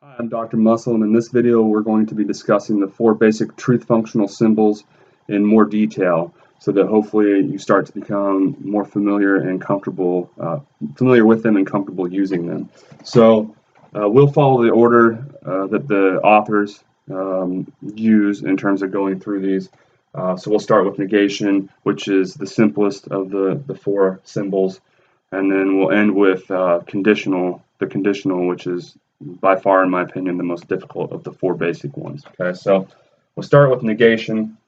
Hi, I'm Dr. Muscle, and in this video we're going to be discussing the four basic truth functional symbols in more detail so that hopefully you start to become more familiar and comfortable, familiar with them and comfortable using them. So we'll follow the order that the authors use in terms of going through these. So we'll start with negation, which is the simplest of the four symbols, and then we'll end with conditional, which is by far, in my opinion, the most difficult of the four basic ones. Okay, so we'll start with negation.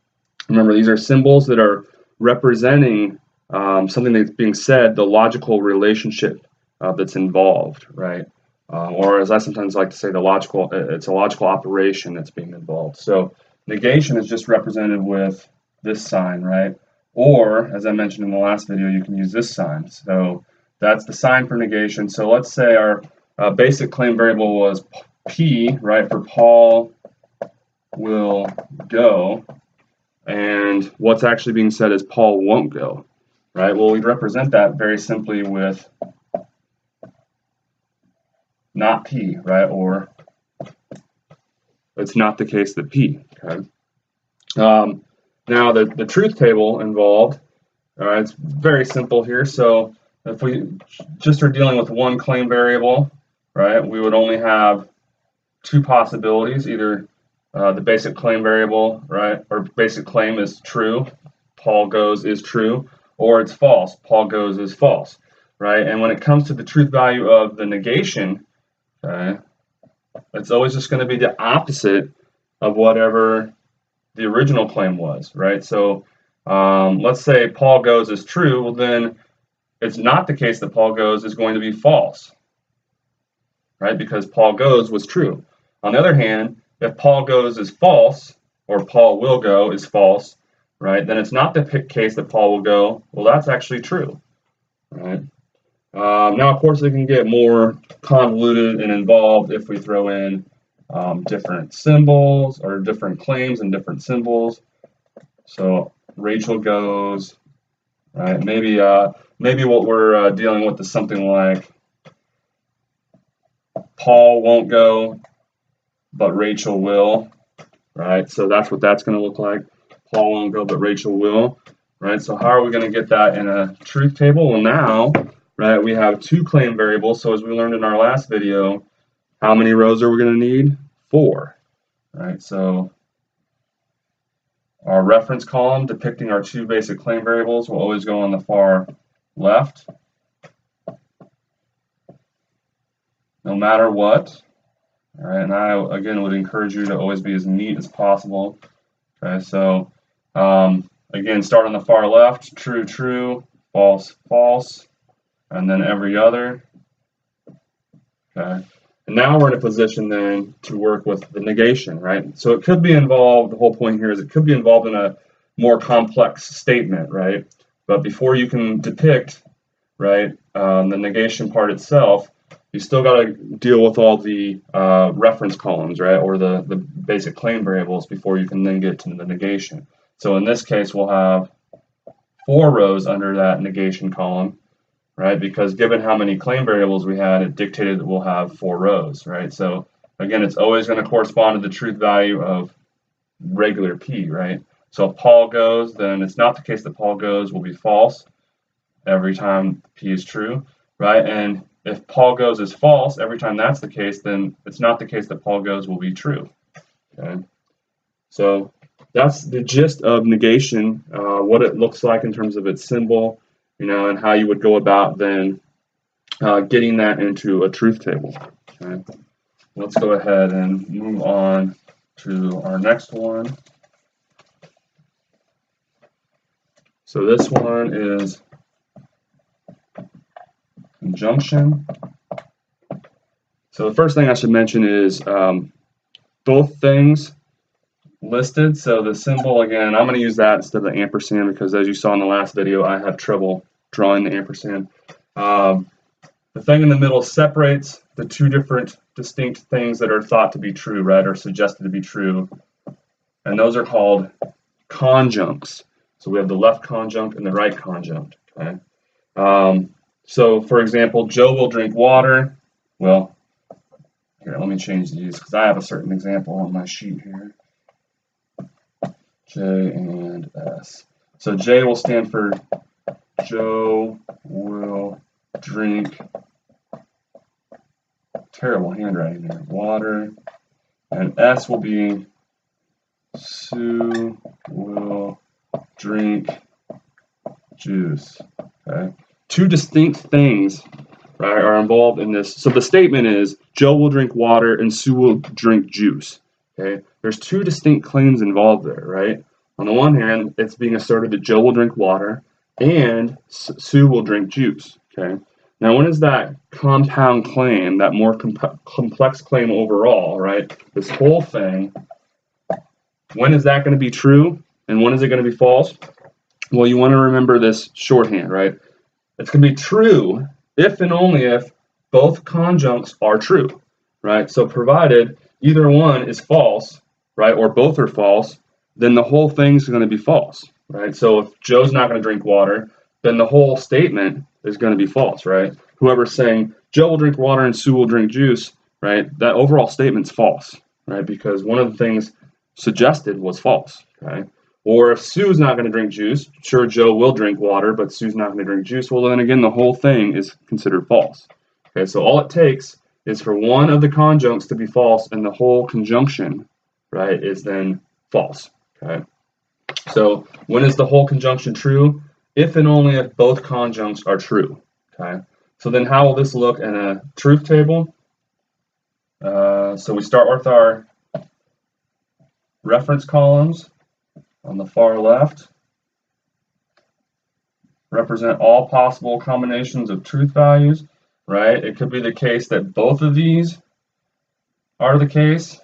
Remember, these are symbols that are representing something that's being said, the logical relationship that's involved, right? Or as I sometimes like to say, it's a logical operation that's being involved. So negation is just represented with this sign, right? Or, as I mentioned in the last video, you can use this sign. So that's the sign for negation. So let's say our basic claim variable was P, right, for Paul will go, and what's actually being said is Paul won't go, right? Well, we represent that very simply with not P, right, or it's not the case that P, okay? Now, the truth table involved, all right, it's very simple here. So if we just are dealing with one claim variable, right, we would only have two possibilities. Either the basic claim variable, right, or basic claim is true, Paul goes is true, or it's false, Paul goes is false, right? And when it comes to the truth value of the negation, okay, it's always just going to be the opposite of whatever the original claim was, right? So let's say Paul goes is true, well then it's not the case that Paul goes is going to be false, right? Because Paul goes was true. On the other hand, if Paul goes is false, or Paul will go is false, right, then it's not the case that Paul will go. Well, that's actually true, right? Now, of course, it can get more convoluted and involved if we throw in different symbols or different claims and different symbols. So Rachel goes, right? Maybe what we're dealing with is something like Paul won't go, but Rachel will, right? So that's what that's going to look like. Paul won't go, but Rachel will, right? So how are we going to get that in a truth table? Well, now, right, we have two claim variables. So as we learned in our last video, how many rows are we going to need? 4, right? So our reference column depicting our two basic claim variables will always go on the far left, no matter what. All right, and I again would encourage you to always be as neat as possible. Okay, so again, start on the far left, true, true, false, false, and then every other. Okay, and now we're in a position then to work with the negation, right? So it could be involved, the whole point here is it could be involved in a more complex statement, right? But before you can depict, right, the negation part itself, you still got to deal with all the reference columns, right, or the basic claim variables before you can then get to the negation. So in this case, we'll have 4 rows under that negation column, right, because given how many claim variables we had, it dictated that we'll have 4 rows, right? So again, it's always going to correspond to the truth value of regular P, right? So if Paul goes, then it's not the case that Paul goes will be false every time P is true, right? And if Paul goes is false, every time that's the case, then it's not the case that Paul goes will be true. Okay, so that's the gist of negation, what it looks like in terms of its symbol, and how you would go about then getting that into a truth table. Okay, let's go ahead and move on to our next one. So this one is conjunction. So the first thing I should mention is both things listed. So the symbol, again, I'm going to use that instead of the ampersand because as you saw in the last video, I have trouble drawing the ampersand. The thing in the middle separates the two different distinct things that are thought to be true, right, or suggested to be true. And those are called conjuncts. So we have the left conjunct and the right conjunct. Okay. So, for example, Joe will drink water. Well, Here, let me change these because I have a certain example on my sheet here. J and S. So J will stand for Joe will drink, terrible handwriting there, water. And S will be Sue will drink juice. Okay. Two distinct things, right, are involved in this. So the statement is Joe will drink water and Sue will drink juice. Okay. There's two distinct claims involved there, right? On the one hand, it's being asserted that Joe will drink water and Sue will drink juice. Okay. Now, when is that compound claim, that more complex claim overall, right? This whole thing, when is that going to be true and when is it going to be false? Well, you want to remember this shorthand, right? It's going to be true if and only if both conjuncts are true, right? So provided either one is false, right, or both are false, then the whole thing's going to be false, right? So if Joe's not going to drink water, then the whole statement is going to be false, right? Whoever's saying Joe will drink water and Sue will drink juice, right? That overall statement's false, right? Because one of the things suggested was false, okay? Or if Sue's not going to drink juice, sure, Joe will drink water, but Sue's not going to drink juice. Well, then again, the whole thing is considered false. Okay, so all it takes is for one of the conjuncts to be false and the whole conjunction, right, is then false. Okay, so when is the whole conjunction true? If and only if both conjuncts are true. Okay, so then how will this look in a truth table? So we start with our reference columns on the far left. Represent all possible combinations of truth values, right? It could be the case that both of these are the case.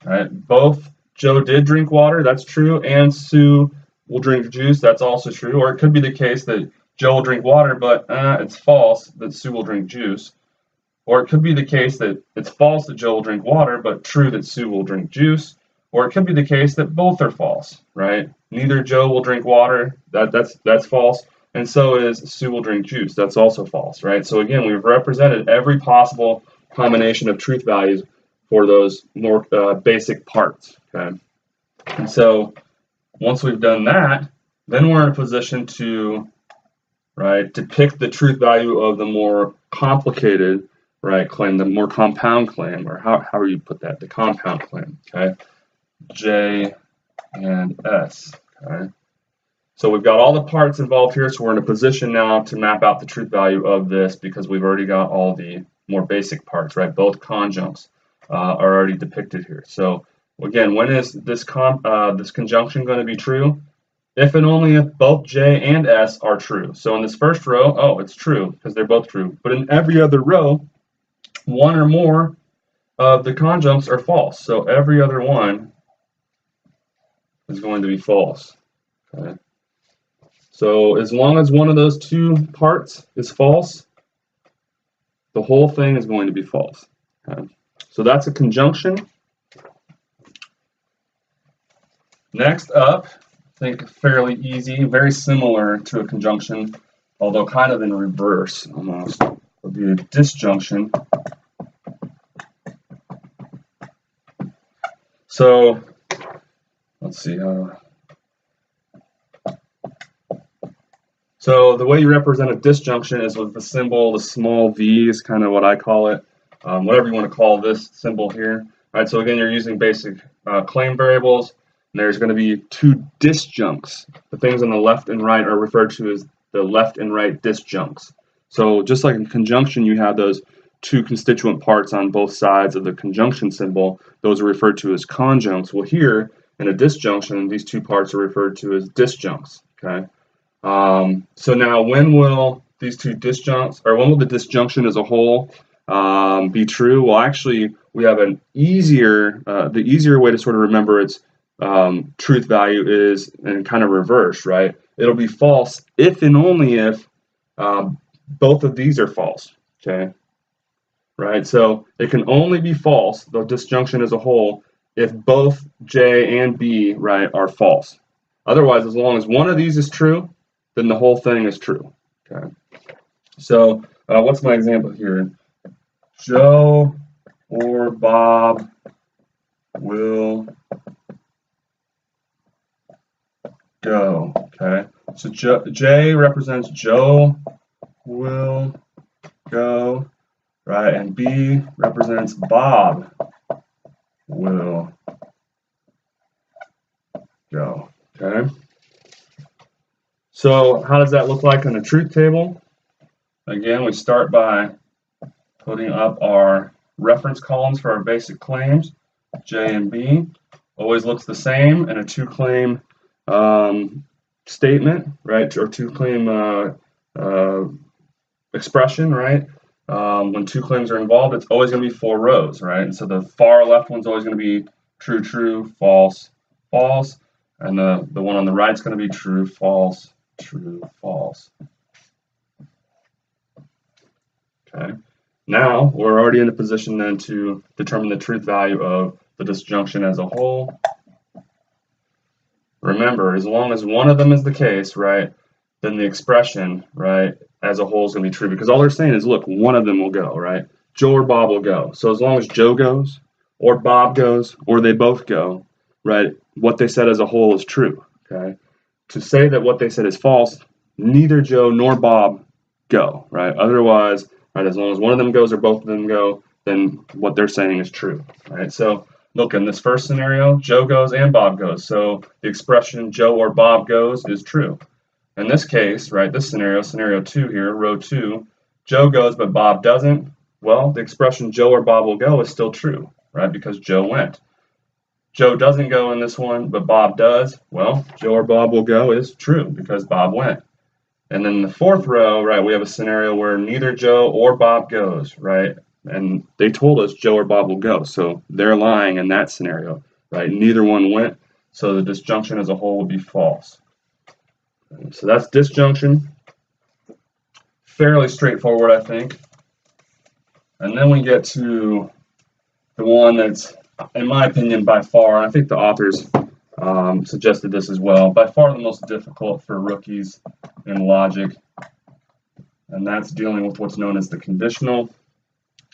Right? Both Joe did drink water, that's true, and Sue will drink juice, that's also true. Or it could be the case that Joe will drink water, but it's false that Sue will drink juice. Or it could be the case that it's false that Joe will drink water, but true that Sue will drink juice. Or it could be the case that both are false, right? Neither Joe will drink water, that's false, and so is Sue will drink juice, that's also false, right? So again, we've represented every possible combination of truth values for those more basic parts, okay? And so once we've done that, then we're in a position to, right, depict the truth value of the more complicated, right, claim, the more compound claim, or how you put that, the compound claim, okay? J and S, okay? So we've got all the parts involved here, so we're in a position now to map out the truth value of this because we've already got all the more basic parts, right? Both conjuncts are already depicted here. So again, when is this conjunction going to be true? If and only if both J and S are true. So in this first row, oh, it's true because they're both true. But in every other row, one or more of the conjuncts are false. So every other one is going to be false. Okay. So as long as one of those two parts is false, the whole thing is going to be false. Okay. So that's a conjunction. Next up, I think fairly easy, very similar to a conjunction, although kind of in reverse almost, would be a disjunction. So let's see. So the way you represent a disjunction is with the symbol, the small v is kind of what I call it, whatever you want to call this symbol here. All right, so again, you're using basic claim variables, and there's going to be two disjuncts. The things on the left and right are referred to as the left and right disjuncts. So just like in conjunction, you have those two constituent parts on both sides of the conjunction symbol. Those are referred to as conjuncts. Well, here in a disjunction, these two parts are referred to as disjuncts. Okay. So now, when will these two disjuncts, or when will the disjunction as a whole be true? Well, actually, we have an easier, the easier way to sort of remember its truth value is in kind of reverse, right? It'll be false if and only if both of these are false. Okay. Right, so it can only be false, the disjunction as a whole, if both J and B, right, are false. Otherwise, as long as one of these is true, then the whole thing is true. Okay. So what's my example here? Joe or Bob will go. Okay, so J represents Joe will go, right? And B represents Bob will go. Okay. So how does that look like in the truth table? Again, we start by putting up our reference columns for our basic claims, J and B. Always looks the same in a two-claim statement, right? Or two-claim expression, right? When two claims are involved, it's always going to be 4 rows, right? And so the far left one's always going to be true, true, false, false. And the one on the right is going to be true, false, true, false. Okay. Now we're already in a position then to determine the truth value of the disjunction as a whole. Remember, as long as one of them is the case, right, then the expression, right, as a whole is going to be true, because all they're saying is, look, one of them will go, right? Joe or Bob will go. So as long as Joe goes, or Bob goes, or they both go, right, what they said as a whole is true, okay? To say that what they said is false, neither Joe nor Bob go, right? Otherwise, right, as long as one of them goes or both of them go, then what they're saying is true, right? So look, in this first scenario, Joe goes and Bob goes. So the expression Joe or Bob goes is true. In this case, right, this scenario, scenario 2 here, row 2, Joe goes but Bob doesn't. Well, the expression Joe or Bob will go is still true, right, because Joe went. Joe doesn't go in this one, but Bob does. Well, Joe or Bob will go is true because Bob went. And then the fourth row, right, we have a scenario where neither Joe or Bob goes, right? And they told us Joe or Bob will go, so they're lying in that scenario, right? Neither one went, so the disjunction as a whole would be false. So that's disjunction. Fairly straightforward, I think. And then we get to the one that's, in my opinion, by far, and I think the authors suggested this as well, by far the most difficult for rookies in logic, and that's dealing with what's known as the conditional.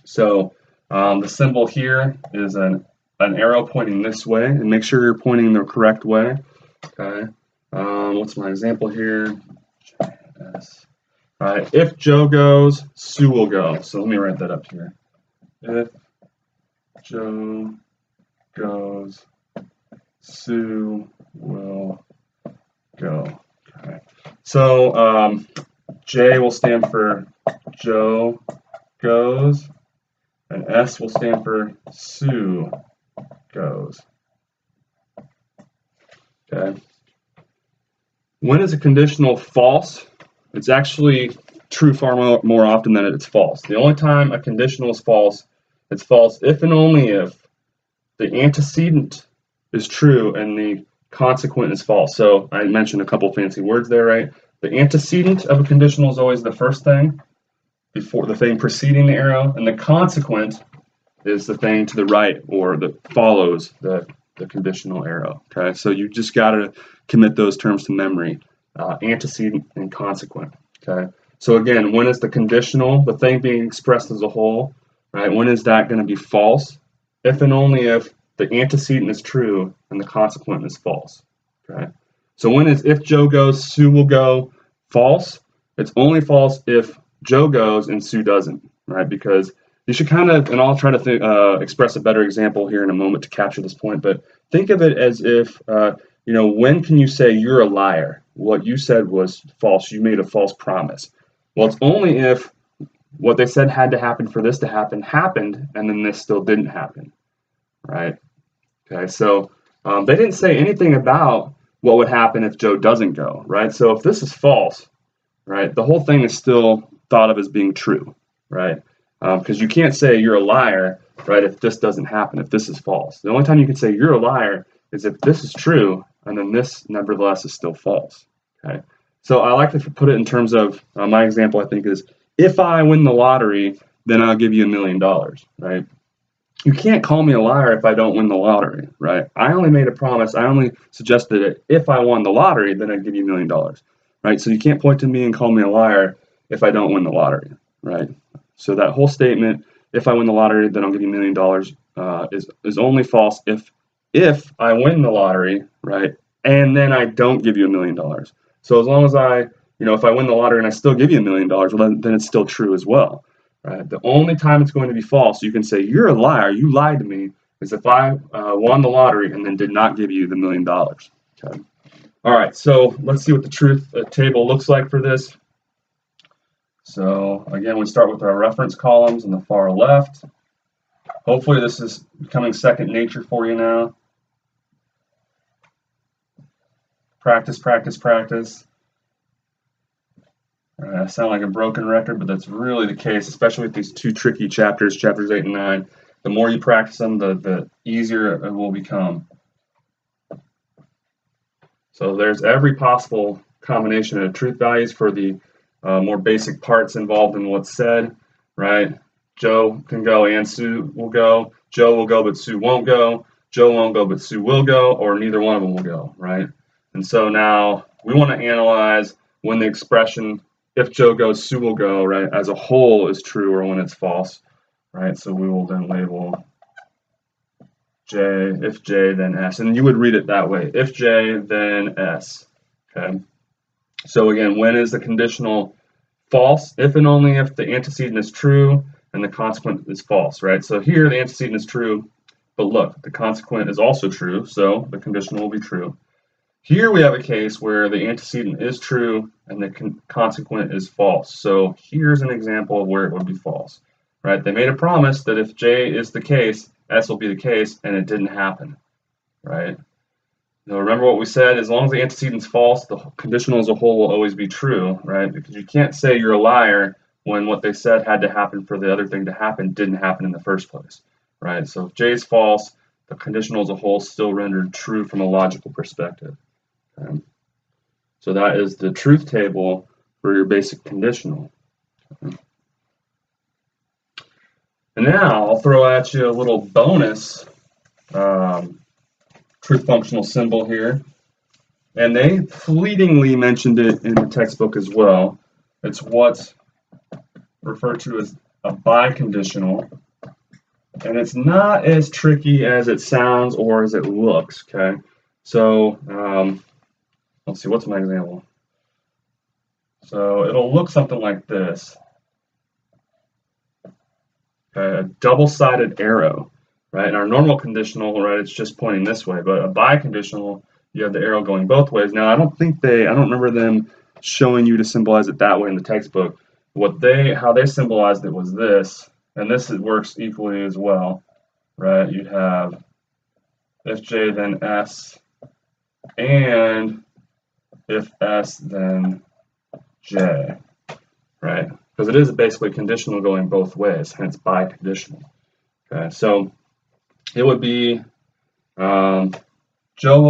So the symbol here is an arrow pointing this way, and make sure you're pointing the correct way. Okay. What's my example here? Yes. All right. If Joe goes, Sue will go. So let me write that up here. If Joe goes, Sue will go. Okay. So J will stand for Joe goes, and S will stand for Sue goes. Okay. When is a conditional false? It's actually true far more often than it's false. The only time a conditional is false, it's false if and only if the antecedent is true and the consequent is false. So I mentioned a couple fancy words there, right? The antecedent of a conditional is always the first thing, before the thing preceding the arrow, and the consequent is the thing to the right or that follows the conditional arrow. Okay, so you just got to commit those terms to memory, antecedent and consequent. Okay, so again, when is the conditional, the thing being expressed as a whole, right? When is that going to be false? If and only if the antecedent is true and the consequent is false. Okay, so when is if Joe goes, Sue will go false? It's only false if Joe goes and Sue doesn't, right? Because you should kind of, and I'll try to express a better example here in a moment to capture this point, but think of it as if, when can you say you're a liar? What you said was false. You made a false promise. Well, it's only if what they said had to happen for this to happen happened, and then this still didn't happen, right? Okay, so they didn't say anything about what would happen if Joe doesn't go, right? So if this is false, right, the whole thing is still thought of as being true, right? Because you can't say you're a liar, right, if this doesn't happen, if this is false. The only time you can say you're a liar is if this is true, and then this, nevertheless, is still false. Okay. So I like to put it in terms of, my example, I think, is if I win the lottery, then I'll give you $1 million, right? You can't call me a liar if I don't win the lottery, right? I only made a promise. I only suggested that if I won the lottery, then I'd give you $1 million, right? So you can't point to me and call me a liar if I don't win the lottery, right? So that whole statement if I win the lottery, then I'll give you $1 million is only false if I win the lottery, right, and then I don't give you $1 million. So as long as if I win the lottery and I still give you $1 million, well, then it's still true as well, right? The only time it's going to be false, you can say you're a liar, you lied to me, is if I won the lottery and then did not give you the $1 million. Okay. All right, so let's see what the truth table looks like for this. So again, we start with our reference columns on the far left. Hopefully this is becoming second nature for you now. Practice, practice, practice. I sound like a broken record, but that's really the case, especially with these two tricky chapters, chapters 8 and 9. The more you practice them, the easier it will become. So there's every possible combination of truth values for the more basic parts involved in what's said, right? Joe can go and Sue will go. Joe will go, but Sue won't go. Joe won't go, but Sue will go, or neither one of them will go, right? And so now we want to analyze when the expression if Joe goes, Sue will go, right, as a whole is true or when it's false, right? So we will then label J, if J, then S. And you would read it that way, if J, then S, okay? So again, when is the conditional false? If and only if the antecedent is true and the consequent is false, right? So here the antecedent is true, but look, the consequent is also true, so the conditional will be true. Here we have a case where the antecedent is true and the consequent is false. So here's an example of where it would be false, right? They made a promise that if J is the case, S will be the case, and it didn't happen, right? Now remember what we said, as long as the antecedent's false, the conditional as a whole will always be true, right? Because you can't say you're a liar when what they said had to happen for the other thing to happen didn't happen in the first place, right? So if J is false, the conditional as a whole is still rendered true from a logical perspective. Okay. So that is the truth table for your basic conditional. Okay. And now I'll throw at you a little bonus truth functional symbol here. And they fleetingly mentioned it in the textbook as well. It's what's referred to as a biconditional. And it's not as tricky as it sounds or as it looks, okay? So let's see, what's my example? So it'll look something like this. Okay, a double-sided arrow, right? In our normal conditional, right, it's just pointing this way, but a biconditional, you have the arrow going both ways. Now, I don't remember them showing you to symbolize it that way in the textbook. How they symbolized it was this, and this works equally as well, right? You'd have if J, then S, and if S, then J, right? Because it is basically conditional going both ways, hence biconditional. Okay, so it would be Joe.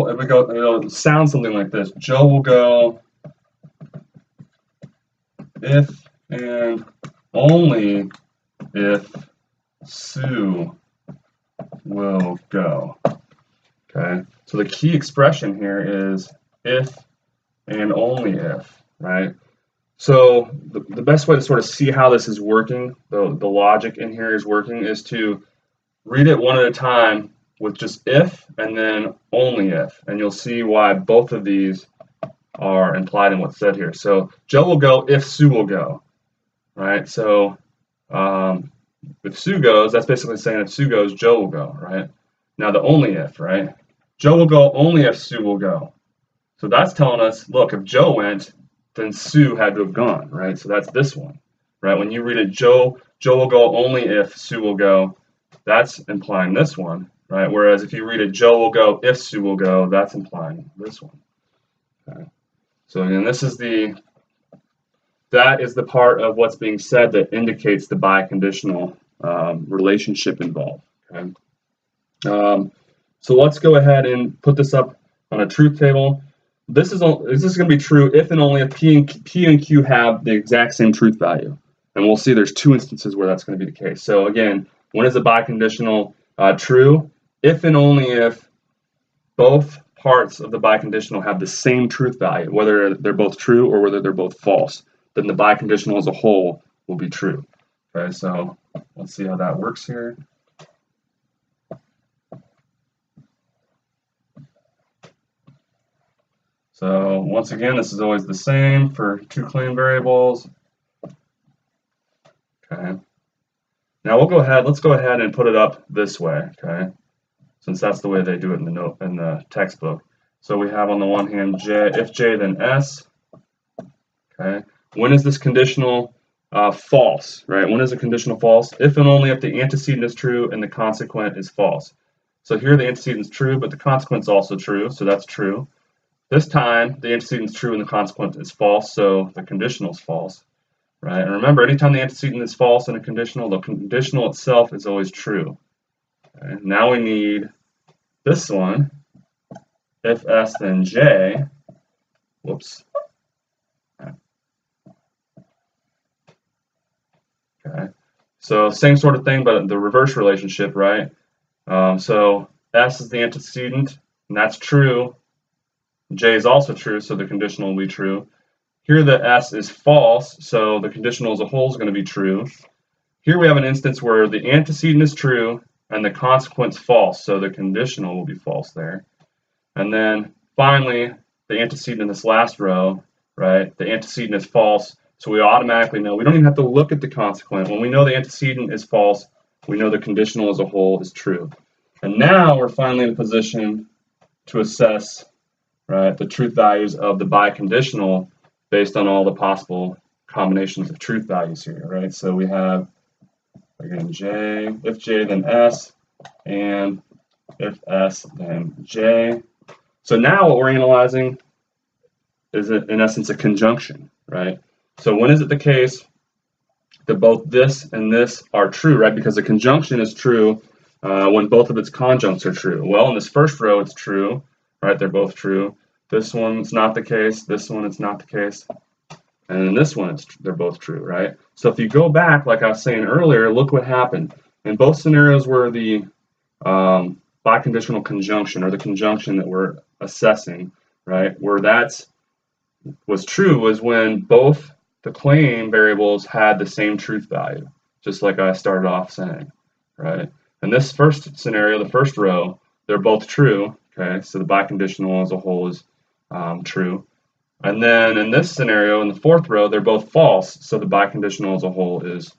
If we go, it'll sound something like this: Joe will go if and only if Sue will go. Okay, so the key expression here is if and only if, right? So the best way to sort of see how this is working, the logic in here is working, is to read it one at a time with just if and then only if, and you'll see why both of these are implied in what's said here. So Joe will go if Sue will go, right? So if Sue goes, that's basically saying if Sue goes, Joe will go, right? Now the only if, right? Joe will go only if Sue will go. So that's telling us, look, if Joe went, then Sue had to have gone, right? So that's this one, right? When you read it, Joe will go only if Sue will go, that's implying this one, right? Whereas if you read it, Joe will go if Sue will go, that's implying this one. Okay. So again, that is the part of what's being said that indicates the biconditional relationship involved. Okay. So let's go ahead and put this up on a truth table. This is going to be true if and only if P and Q have the exact same truth value. And we'll see there's two instances where that's going to be the case. So again, when is a biconditional true? If and only if both parts of the biconditional have the same truth value, whether they're both true or whether they're both false, then the biconditional as a whole will be true. Okay, so let's see how that works here. So once again, this is always the same for two claim variables. Okay. Now let's go ahead and put it up this way, okay? Since that's the way they do it in the textbook. So we have on the one hand if J then S. Okay. When is this conditional false, right? When is a conditional false? If and only if the antecedent is true and the consequent is false. So here the antecedent is true, but the consequent is also true, so that's true. This time the antecedent is true and the consequent is false, so the conditional is false. Right, and remember, anytime the antecedent is false in a conditional, the conditional itself is always true. Okay. Now we need this one, if S then J, whoops. Okay, so same sort of thing, but the reverse relationship, right? So S is the antecedent, and that's true. J is also true, so the conditional will be true. Here the S is false, so the conditional as a whole is going to be true. Here we have an instance where the antecedent is true and the consequence false, so the conditional will be false there. And then finally, the antecedent in this last row, right? The antecedent is false, so we automatically know. We don't even have to look at the consequent. When we know the antecedent is false, we know the conditional as a whole is true. And now we're finally in a position to assess, right, the truth values of the biconditional based on all the possible combinations of truth values here, right? So we have, again, J, if J then S, and if S then J. So now what we're analyzing is, in essence, a conjunction, right? So when is it the case that both this and this are true, right? Because a conjunction is true when both of its conjuncts are true. Well, in this first row, it's true, right? They're both true. This one, it's not the case. This one, it's not the case. And in this one, they're both true, right? So if you go back, like I was saying earlier, look what happened. In both scenarios where the biconditional conjunction, or the conjunction that we're assessing, right, where that was true was when both the claim variables had the same truth value, just like I started off saying, right? In this first scenario, the first row, they're both true, okay? So the biconditional as a whole is true. And then in this scenario, in the fourth row, they're both false, so the biconditional as a whole is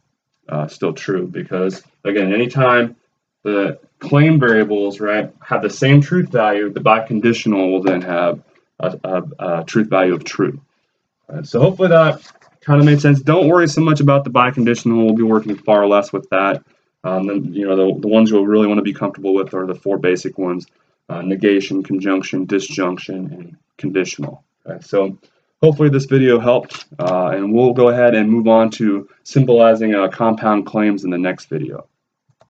still true, because, again, anytime the claim variables, right, have the same truth value, the biconditional will then have a truth value of true. Right, so hopefully that kind of made sense. Don't worry so much about the biconditional. We'll be working far less with that. Then, you know, the ones you'll really want to be comfortable with are the four basic ones: negation, conjunction, disjunction, and conditional. Okay, so hopefully this video helped, and we'll go ahead and move on to symbolizing compound claims in the next video.